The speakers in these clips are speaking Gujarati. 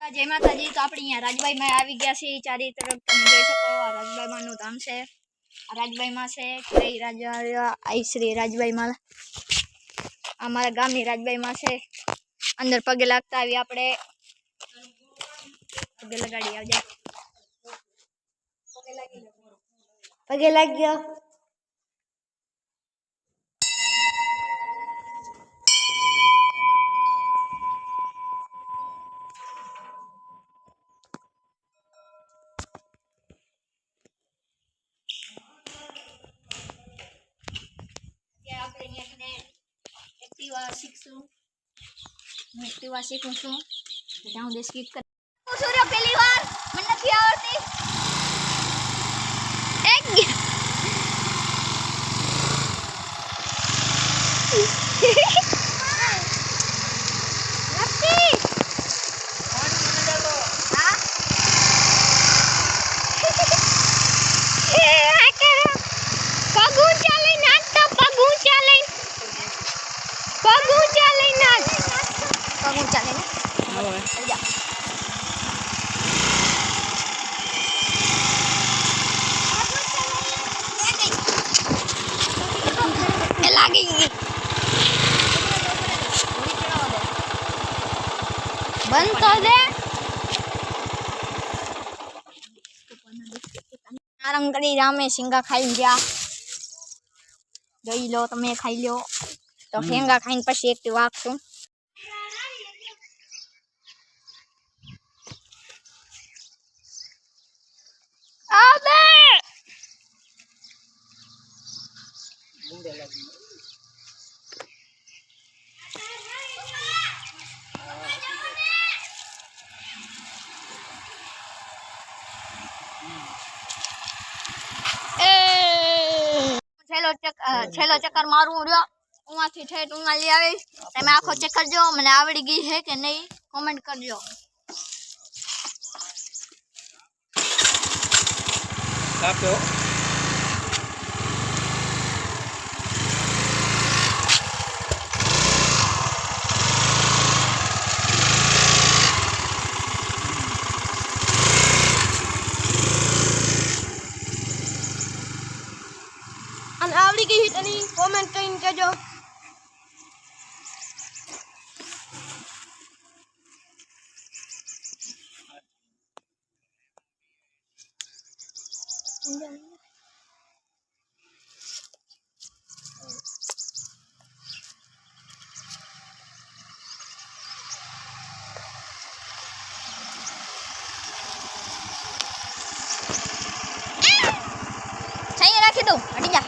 जय माताजी। तो अपने यहाँ राजभाई में આવી ગયા છે ચારે તરફ તમે જોઈ શકો આ રાજભાઈ માનું ધામ છે। આ રાજભાઈ માં છે શ્રી રાજા આઈ શ્રી રાજભાઈ માં અમારા ગામની રાજભાઈ માં છે। અંદર પગે લાગતા આવી આપણે પગે લગાડી આવજે પગે લાગ્યો। एक्टिवा सीखूं छूं जाऊं दे स्किप कर सूर्य पहली बार मन નથી આવડતી એક લપટી હા એ આ કરે પગું ચાલે નાચ તો પગું ચાલે નાચ પગું ચાલે ને જા લાગી ગઈ બંધ કર દે નારંગડી રામે સિંગા ખાઈ ગયા જોઈ લો તમે ખાઈ લો તો હેંગા ખાઈને પછી એકટી વાગશું આબે છેલ્લો ચક્કર મારું રહ્યો ઉમાંથી ઠેઠ ઉંગા લઈ આવી તમે આખો ચેક કરજો મને આવડી ગઈ છે કે નહીં કોમેન્ટ કરજો કાપ્યો અને આવડી ગઈ તની કોમેન્ટ કરીને કહેજો સહી રાખી દઉં હટી જા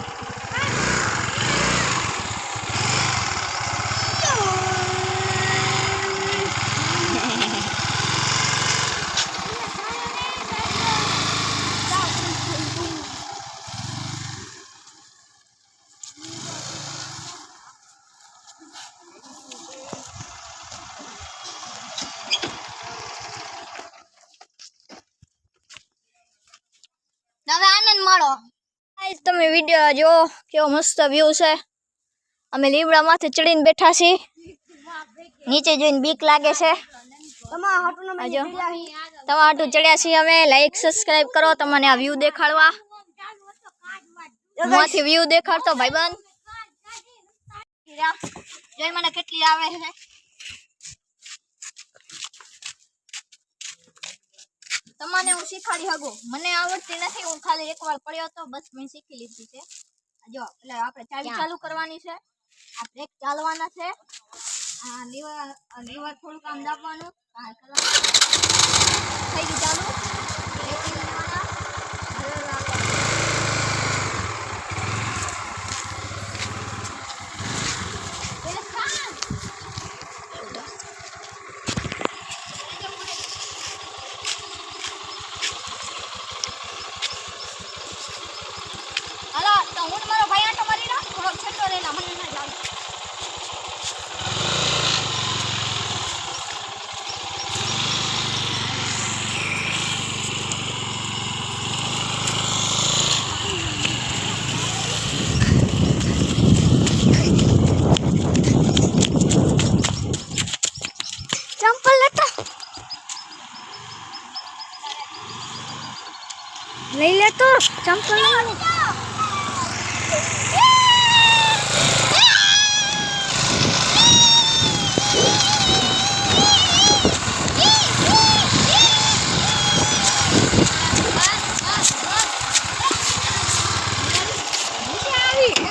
હવે આનંદ માણો ગાઈસ તમે વિડિયો જો કેવો મસ્ત વ્યૂ છે અમે લીમડા માથે ચડીને બેઠા છીએ નીચે જોઈને બીક લાગે છે તમારા હાટુનો મેં આજો તમારા હાટુ ચડ્યા છીએ અમે લાઈક સબસ્ક્રાઇબ કરો તમને આ વ્યૂ દેખાડવા મોથી વ્યૂ દેખાડતો ભાઈબંધ જોઈ મને કેટલી આવે છે તમને હું શીખવાડી શકું મને આવડતી નથી હું ખાલી એકવાર પડ્યો તો બસ મેં શીખી લીધી છે જો એટલે આપણે ચાલુ કરવાની છે આ બ્રેક ચાલવાના છે આ લીવર થોડુંક આમ દાબવાનું આ થઈ ગયું ચાલુ બ્રેક લેવાના લઈ લે તો ચંપલ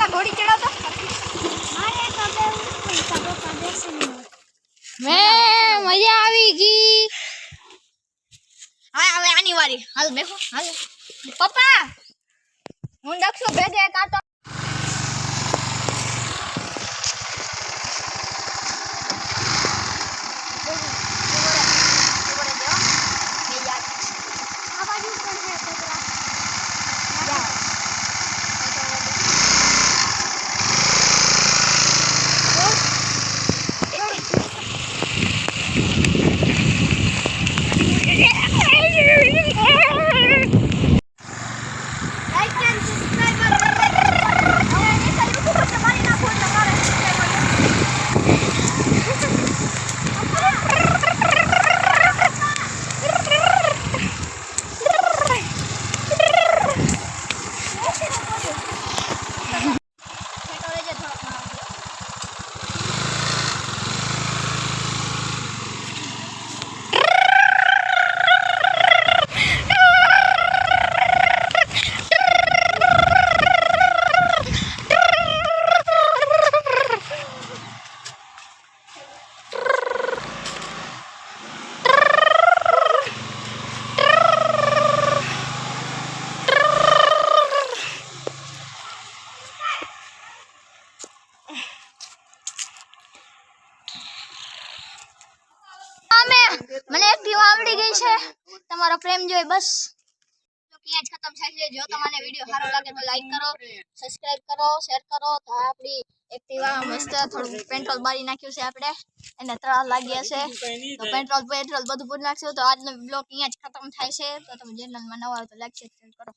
ઘોડી ચડાવતો મજા આવી ગઈ. હા હવે આની વારી હાલ બેહો હાલ પપ્પા હું દક્ષો ભેગે કાટો મને એક્ટિવા આવડી ગઈ છે તમારો પ્રેમ જોઈ બસ તો ક્યાં જ ખતમ થાય છે જો તમને વિડિયો સારો લાગે તો લાઈક કરો સબસ્ક્રાઇબ કરો શેર કરો તો આપણી એક્ટિવા મસ્ત થોડું પેટ્રોલ બારી નાખ્યું છે આપણે એને ત્રાસ લાગ્યા છે તો પેટ્રોલ બધું પૂરી નાખશું તો આજનો બ્લોગ અહીંયા જ ખતમ થાય છે તો તમે ચેનલમાં નવા હોય તો લાઈક શેર કરો